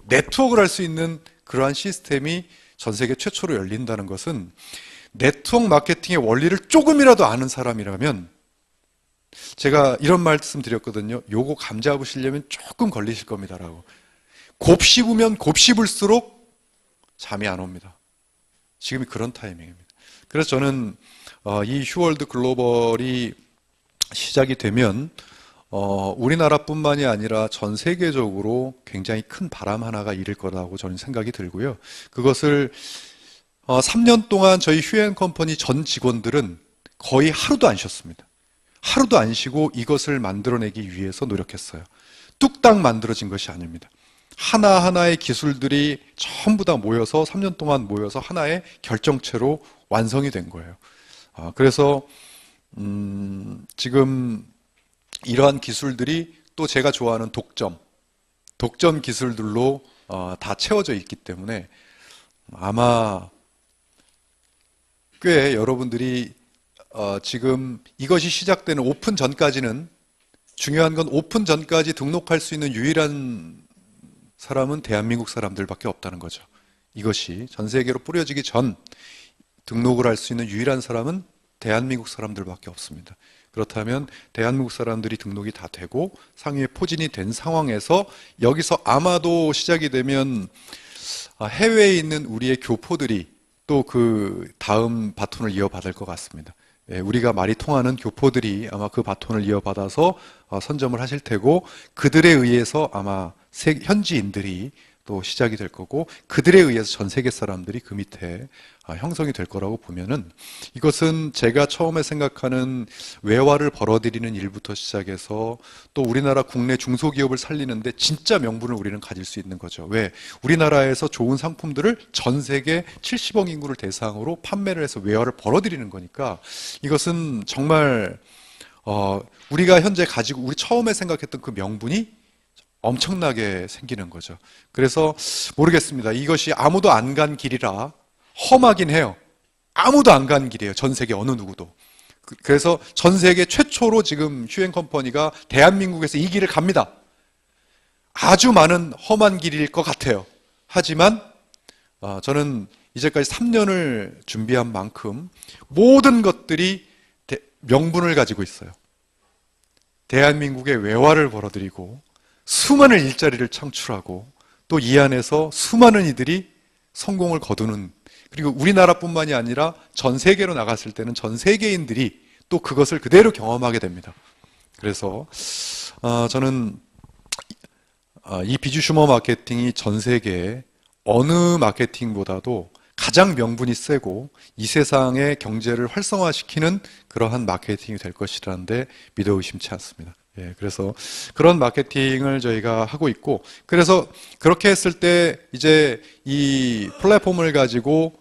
네트워크를 할 수 있는 그러한 시스템이 전 세계 최초로 열린다는 것은 네트워크 마케팅의 원리를 조금이라도 아는 사람이라면 제가 이런 말씀 드렸거든요. 요거 감 잡으시려면 조금 걸리실 겁니다라고. 곱씹으면 곱씹을수록 잠이 안 옵니다. 지금이 그런 타이밍입니다. 그래서 저는 이 휴월드 글로벌이 시작이 되면 우리나라뿐만이 아니라 전 세계적으로 굉장히 큰 바람 하나가 일을 거라고 저는 생각이 들고요. 그것을 3년 동안 저희 휴앤컴퍼니 전 직원들은 거의 하루도 안 쉬었습니다. 하루도 안 쉬고 이것을 만들어내기 위해서 노력했어요. 뚝딱 만들어진 것이 아닙니다. 하나하나의 기술들이 전부 다 모여서 3년 동안 모여서 하나의 결정체로 완성이 된 거예요. 그래서 지금 이러한 기술들이 또 제가 좋아하는 독점 기술들로 다 채워져 있기 때문에 아마 꽤 여러분들이 지금 이것이 시작되는 오픈 전까지는 중요한 건 오픈 전까지 등록할 수 있는 유일한 사람은 대한민국 사람들밖에 없다는 거죠. 이것이 전 세계로 뿌려지기 전 등록을 할 수 있는 유일한 사람은 대한민국 사람들밖에 없습니다. 그렇다면 대한민국 사람들이 등록이 다 되고 상위에 포진이 된 상황에서 여기서 아마도 시작이 되면 해외에 있는 우리의 교포들이 또 그 다음 바톤을 이어받을 것 같습니다. 우리가 말이 통하는 교포들이 아마 그 바톤을 이어받아서 선점을 하실 테고, 그들에 의해서 아마 현지인들이 또 시작이 될 거고, 그들에 의해서 전 세계 사람들이 그 밑에 형성이 될 거라고 보면은, 이것은 제가 처음에 생각하는 외화를 벌어들이는 일부터 시작해서 또 우리나라 국내 중소기업을 살리는데 진짜 명분을 우리는 가질 수 있는 거죠. 왜? 우리나라에서 좋은 상품들을 전 세계 70억 인구를 대상으로 판매를 해서 외화를 벌어들이는 거니까, 이것은 정말 우리가 현재 가지고 우리 처음에 생각했던 그 명분이 엄청나게 생기는 거죠. 그래서 모르겠습니다. 이것이 아무도 안 간 길이라 험하긴 해요. 아무도 안 간 길이에요. 전 세계 어느 누구도. 그래서 전 세계 최초로 지금 휴행 컴퍼니가 대한민국에서 이 길을 갑니다. 아주 많은 험한 길일 것 같아요. 하지만 저는 이제까지 3년을 준비한 만큼 모든 것들이 명분을 가지고 있어요. 대한민국의 외화를 벌어들이고 수많은 일자리를 창출하고 또 이 안에서 수많은 이들이 성공을 거두는, 그리고 우리나라뿐만이 아니라 전 세계로 나갔을 때는 전 세계인들이 또 그것을 그대로 경험하게 됩니다. 그래서 저는 이 비주슈머 마케팅이 전 세계 어느 마케팅보다도 가장 명분이 세고 이 세상의 경제를 활성화시키는 그러한 마케팅이 될 것이라는데 믿어 의심치 않습니다. 그래서 그런 마케팅을 저희가 하고 있고, 그래서 그렇게 했을 때 이제 이 플랫폼을 가지고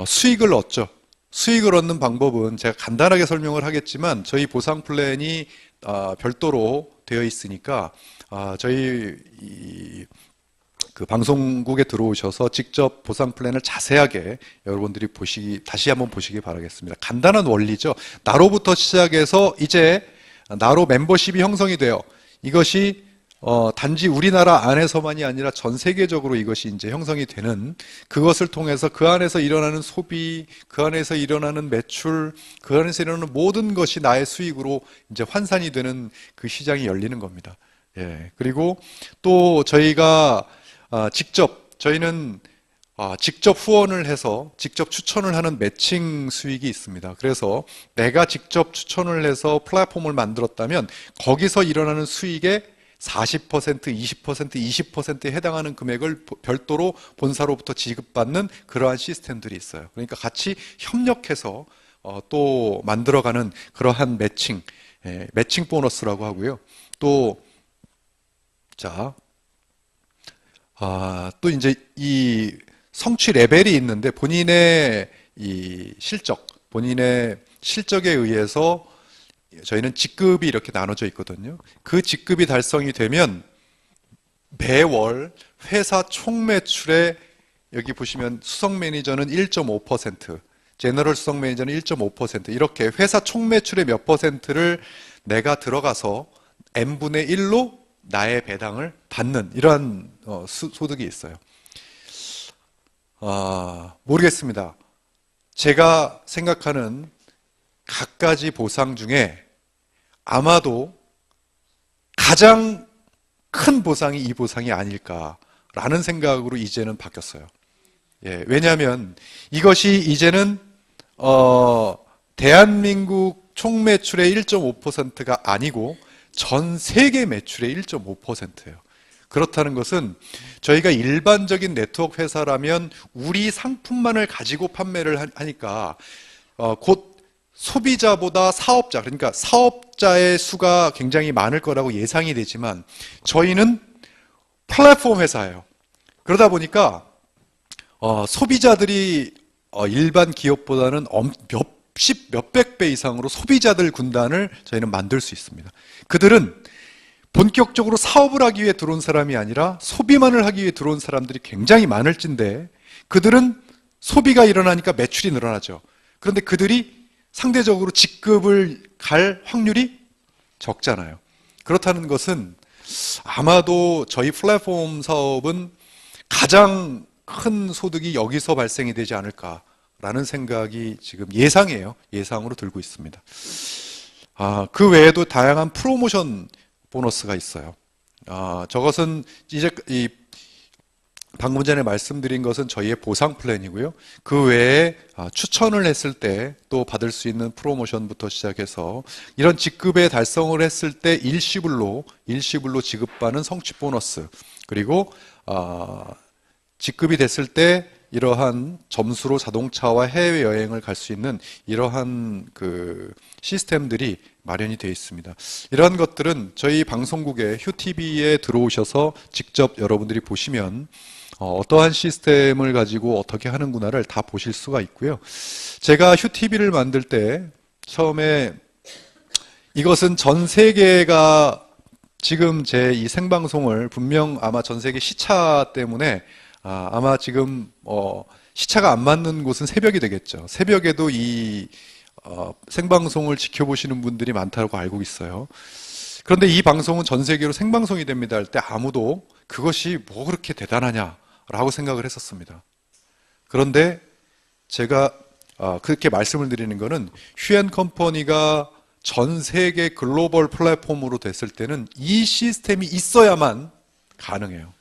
수익을 얻죠. 수익을 얻는 방법은 제가 간단하게 설명을 하겠지만 저희 보상 플랜이 별도로 되어 있으니까 저희 그 방송국에 들어오셔서 직접 보상 플랜을 자세하게 여러분들이 다시 한번 보시기 바라겠습니다. 간단한 원리죠. 나로부터 시작해서 이제 나로 멤버십이 형성이 돼요. 이것이 단지 우리나라 안에서만이 아니라 전 세계적으로 이것이 이제 형성이 되는, 그것을 통해서 그 안에서 일어나는 소비, 그 안에서 일어나는 매출, 그 안에서 일어나는 모든 것이 나의 수익으로 이제 환산이 되는 그 시장이 열리는 겁니다. 그리고 또 저희가 저희는 직접 후원을 해서 직접 추천을 하는 매칭 수익이 있습니다. 그래서 내가 직접 추천을 해서 플랫폼을 만들었다면 거기서 일어나는 수익의 40%, 20%, 20%에 해당하는 금액을 별도로 본사로부터 지급받는 그러한 시스템들이 있어요. 그러니까 같이 협력해서 또 만들어가는 그러한 매칭 보너스라고 하고요. 또 이제 이 성취 레벨이 있는데 본인의 실적에 의해서 저희는 직급이 이렇게 나눠져 있거든요. 그 직급이 달성이 되면 매월 회사 총 매출의, 여기 보시면 수석 매니저는 1.5%, 제너럴 수석 매니저는 1.5%, 이렇게 회사 총 매출의 몇 퍼센트를 내가 들어가서 n분의 1로 나의 배당을 받는 이러한 소득이 있어요. 모르겠습니다. 제가 생각하는 갖가지 보상 중에 아마도 가장 큰 보상이 이 보상이 아닐까라는 생각으로 이제는 바뀌었어요. 왜냐하면 이것이 이제는 대한민국 총 매출의 1.5%가 아니고 전 세계 매출의 1.5%예요. 그렇다는 것은 저희가 일반적인 네트워크 회사라면 우리 상품만을 가지고 판매를 하니까 곧 소비자보다 사업자, 그러니까 사업자의 수가 굉장히 많을 거라고 예상이 되지만 저희는 플랫폼 회사예요. 그러다 보니까 소비자들이 일반 기업보다는 몇백 배 이상으로 소비자들 군단을 저희는 만들 수 있습니다. 그들은 본격적으로 사업을 하기 위해 들어온 사람이 아니라 소비만을 하기 위해 들어온 사람들이 굉장히 많을진데, 그들은 소비가 일어나니까 매출이 늘어나죠. 그런데 그들이 상대적으로 직급을 갈 확률이 적잖아요. 그렇다는 것은 아마도 저희 플랫폼 사업은 가장 큰 소득이 여기서 발생이 되지 않을까라는 생각이 지금 예상이에요. 예상으로 들고 있습니다. 그 외에도 다양한 프로모션 보너스가 있어요. 저것은 이제 방금 전에 말씀드린 것은 저희의 보상 플랜이고요. 그 외에 추천을 했을 때 또 받을 수 있는 프로모션부터 시작해서 이런 직급에 달성을 했을 때 일시불로 지급받는 성취 보너스, 그리고 직급이 됐을 때 이러한 점수로 자동차와 해외여행을 갈 수 있는 이러한 그 시스템들이 마련이 되어 있습니다. 이러한 것들은 저희 방송국에 휴TV에 들어오셔서 직접 여러분들이 보시면 어떠한 시스템을 가지고 어떻게 하는구나를 다 보실 수가 있고요. 제가 휴TV를 만들 때 처음에 이것은 전 세계가 지금 제 이 생방송을 분명 아마 전 세계 시차 때문에 아마 지금 시차가 안 맞는 곳은 새벽이 되겠죠. 새벽에도 이 생방송을 지켜보시는 분들이 많다고 알고 있어요. 그런데 이 방송은 전 세계로 생방송이 됩니다 할 때 아무도 그것이 뭐 그렇게 대단하냐라고 생각을 했었습니다. 그런데 제가 그렇게 말씀을 드리는 것은 휴앤컴퍼니가 전 세계 글로벌 플랫폼으로 됐을 때는 이 시스템이 있어야만 가능해요.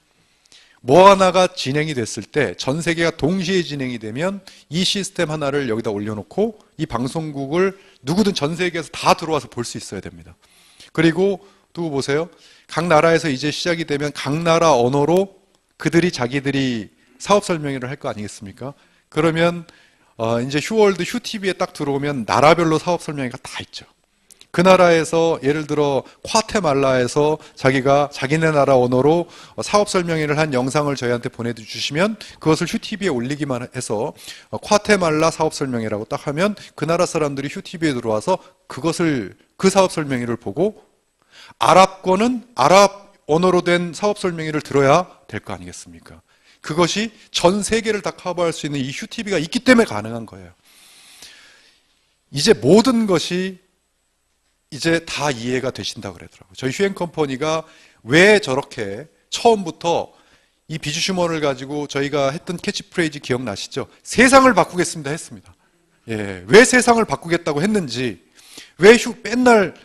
뭐 하나가 진행이 됐을 때 전 세계가 동시에 진행이 되면 이 시스템 하나를 여기다 올려놓고 이 방송국을 누구든 전 세계에서 다 들어와서 볼 수 있어야 됩니다. 그리고 또 보세요. 각 나라에서 이제 시작이 되면 각 나라 언어로 그들이 자기들이 사업 설명회를 할 거 아니겠습니까? 그러면 이제 휴월드 휴TV에 딱 들어오면 나라별로 사업 설명회가 다 있죠. 그 나라에서 예를 들어 과테말라에서 자기가 자기네 나라 언어로 사업 설명회를 한 영상을 저희한테 보내주시면 그것을 휴TV에 올리기만 해서 과테말라 사업 설명회라고 딱 하면 그 나라 사람들이 휴TV에 들어와서 그 사업 설명회를 보고 아랍권은 아랍 언어로 된 사업 설명회를 들어야 될 거 아니겠습니까? 그것이 전 세계를 다 커버할 수 있는 이 휴TV가 있기 때문에 가능한 거예요. 이제 모든 것이 이제 다 이해가 되신다고 그러더라고요. 저희 휴앤컴퍼니가 왜 저렇게 처음부터 이 비주슈먼을 가지고 저희가 했던 캐치프레이즈 기억나시죠? 세상을 바꾸겠습니다 했습니다. 예, 왜 세상을 바꾸겠다고 했는지, 왜 맨날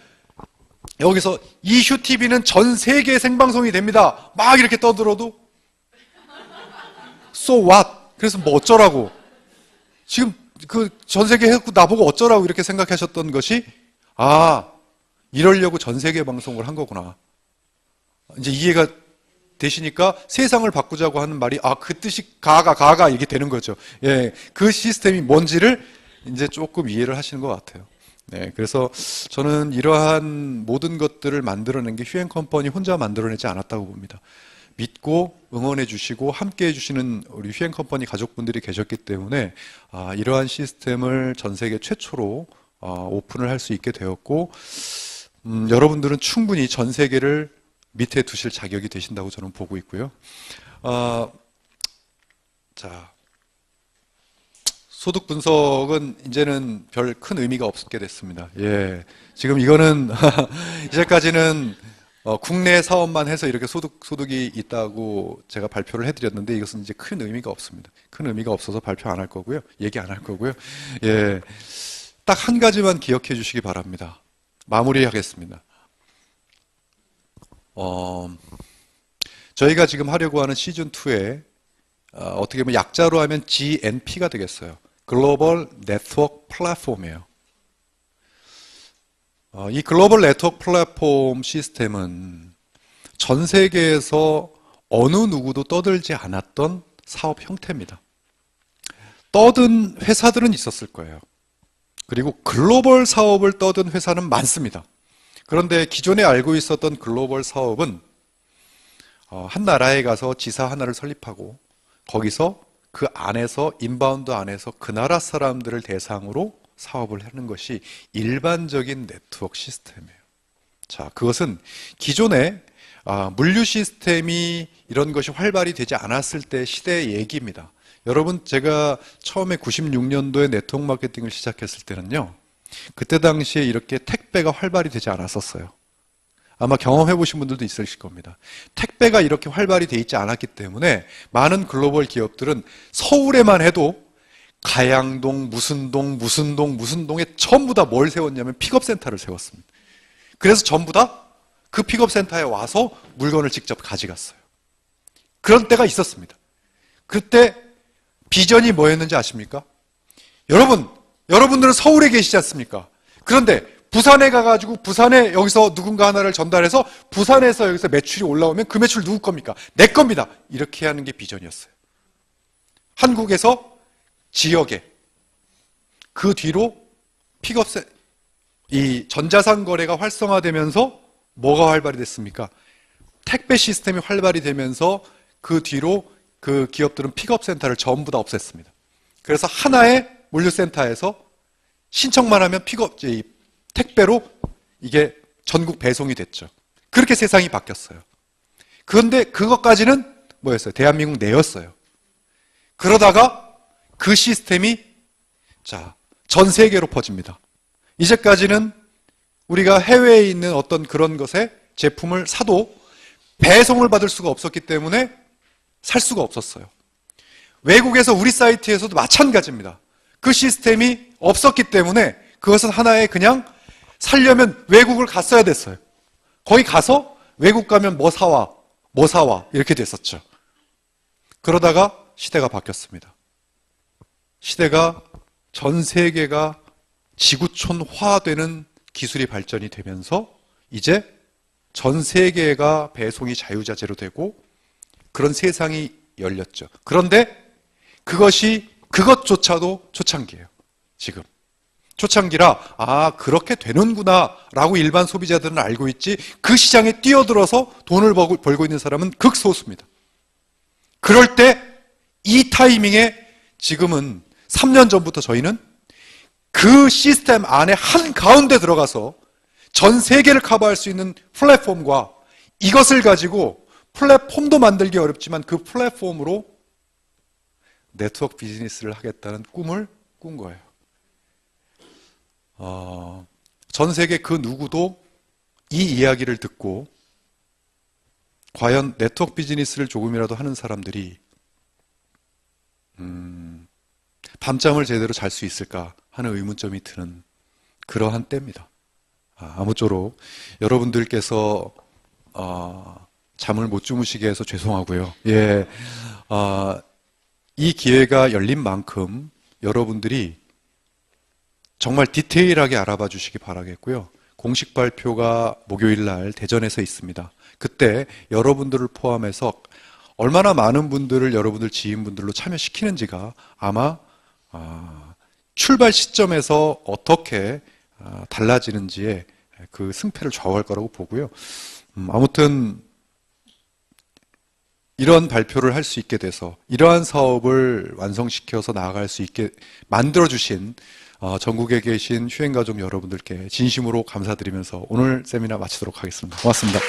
여기서 이 휴TV는 전 세계 생방송이 됩니다 막 이렇게 떠들어도 So what? 그래서 뭐 어쩌라고? 지금 그 전 세계 해갖고 나보고 어쩌라고 이렇게 생각하셨던 것이 이러려고 전 세계 방송을 한 거구나. 이제 이해가 되시니까 세상을 바꾸자고 하는 말이 그 뜻이 가가 이게 되는 거죠. 예, 그 시스템이 뭔지를 이제 조금 이해를 하시는 것 같아요. 네, 그래서 저는 이러한 모든 것들을 만들어낸 게 휴앤컴퍼니 혼자 만들어내지 않았다고 봅니다. 믿고 응원해 주시고 함께 해 주시는 우리 휴앤컴퍼니 가족분들이 계셨기 때문에 이러한 시스템을 전 세계 최초로 오픈을 할 수 있게 되었고, 여러분들은 충분히 전 세계를 밑에 두실 자격이 되신다고 저는 보고 있고요. 자, 소득 분석은 이제는 별 큰 의미가 없게 됐습니다. 예, 지금 이거는 이제까지는 국내 사업만 해서 이렇게 소득이 있다고 제가 발표를 해드렸는데 이것은 이제 큰 의미가 없습니다. 큰 의미가 없어서 발표 안 할 거고요. 얘기 안 할 거고요. 예, 딱 한 가지만 기억해 주시기 바랍니다. 마무리하겠습니다. 저희가 지금 하려고 하는 시즌2에 어떻게 보면 약자로 하면 GNP가 되겠어요. 글로벌 네트워크 플랫폼이에요. 이 글로벌 네트워크 플랫폼 시스템은 전 세계에서 어느 누구도 떠들지 않았던 사업 형태입니다. 떠든 회사들은 있었을 거예요. 그리고 글로벌 사업을 떠든 회사는 많습니다. 그런데 기존에 알고 있었던 글로벌 사업은 한 나라에 가서 지사 하나를 설립하고 거기서 그 안에서 인바운드 안에서 그 나라 사람들을 대상으로 사업을 하는 것이 일반적인 네트워크 시스템이에요. 자, 그것은 기존에 물류 시스템이 이런 것이 활발히 되지 않았을 때 시대의 얘기입니다. 여러분, 제가 처음에 96년도에 네트워크 마케팅을 시작했을 때는요, 그때 당시에 이렇게 택배가 활발히 되지 않았었어요. 아마 경험해 보신 분들도 있으실 겁니다. 택배가 이렇게 활발히 돼 있지 않았기 때문에 많은 글로벌 기업들은 서울에만 해도 가양동, 무슨 동, 무슨 동, 무슨 동에 전부 다 뭘 세웠냐면 픽업센터를 세웠습니다. 그래서 전부 다 그 픽업센터에 와서 물건을 직접 가져갔어요. 그런 때가 있었습니다. 그때 비전이 뭐였는지 아십니까? 여러분들은 서울에 계시지 않습니까? 그런데 부산에 가가지고 부산에 여기서 누군가 하나를 전달해서 부산에서 여기서 매출이 올라오면 그 매출 누구 겁니까? 내 겁니다. 이렇게 하는 게 비전이었어요. 한국에서 지역에 그 뒤로 이 전자상 거래가 활성화되면서 뭐가 활발히 됐습니까? 택배 시스템이 활발히 되면서 그 뒤로 그 기업들은 픽업센터를 전부 다 없앴습니다. 그래서 하나의 물류센터에서 신청만 하면 택배로 이게 전국 배송이 됐죠. 그렇게 세상이 바뀌었어요. 그런데 그것까지는 뭐였어요? 대한민국 내였어요. 그러다가 그 시스템이 전 세계로 퍼집니다. 이제까지는 우리가 해외에 있는 어떤 그런 것에 제품을 사도 배송을 받을 수가 없었기 때문에 살 수가 없었어요. 외국에서 우리 사이트에서도 마찬가지입니다. 그 시스템이 없었기 때문에 그것은 하나의 그냥 살려면 외국을 갔어야 됐어요. 거기 가서 외국 가면 뭐 사와 이렇게 됐었죠. 그러다가 시대가 바뀌었습니다. 시대가 전 세계가 지구촌화되는 기술이 발전이 되면서 이제 전 세계가 배송이 자유자재로 되고 그런 세상이 열렸죠. 그런데 그것조차도 초창기예요. 지금. 초창기라 그렇게 되는구나 라고 일반 소비자들은 알고 있지 그 시장에 뛰어들어서 돈을 벌고 있는 사람은 극소수입니다. 그럴 때 이 타이밍에 지금은 3년 전부터 저희는 그 시스템 안에 한가운데 들어가서 전 세계를 커버할 수 있는 플랫폼과 이것을 가지고 플랫폼도 만들기 어렵지만 그 플랫폼으로 네트워크 비즈니스를 하겠다는 꿈을 꾼 거예요. 전 세계 그 누구도 이 이야기를 듣고 과연 네트워크 비즈니스를 조금이라도 하는 사람들이 밤잠을 제대로 잘 수 있을까 하는 의문점이 드는 그러한 때입니다. 아무쪼록 여러분들께서 잠을 못 주무시게 해서 죄송하고요. 예, 이 기회가 열린 만큼 여러분들이 정말 디테일하게 알아봐 주시기 바라겠고요. 공식 발표가 목요일 날 대전에서 있습니다. 그때 여러분들을 포함해서 얼마나 많은 분들을 여러분들 지인분들로 참여시키는지가 아마 출발 시점에서 어떻게 달라지는지에 그 승패를 좌우할 거라고 보고요. 아무튼 이런 발표를 할 수 있게 돼서 이러한 사업을 완성시켜서 나아갈 수 있게 만들어주신 전국에 계신 휴행가족 여러분들께 진심으로 감사드리면서 오늘 세미나 마치도록 하겠습니다. 고맙습니다.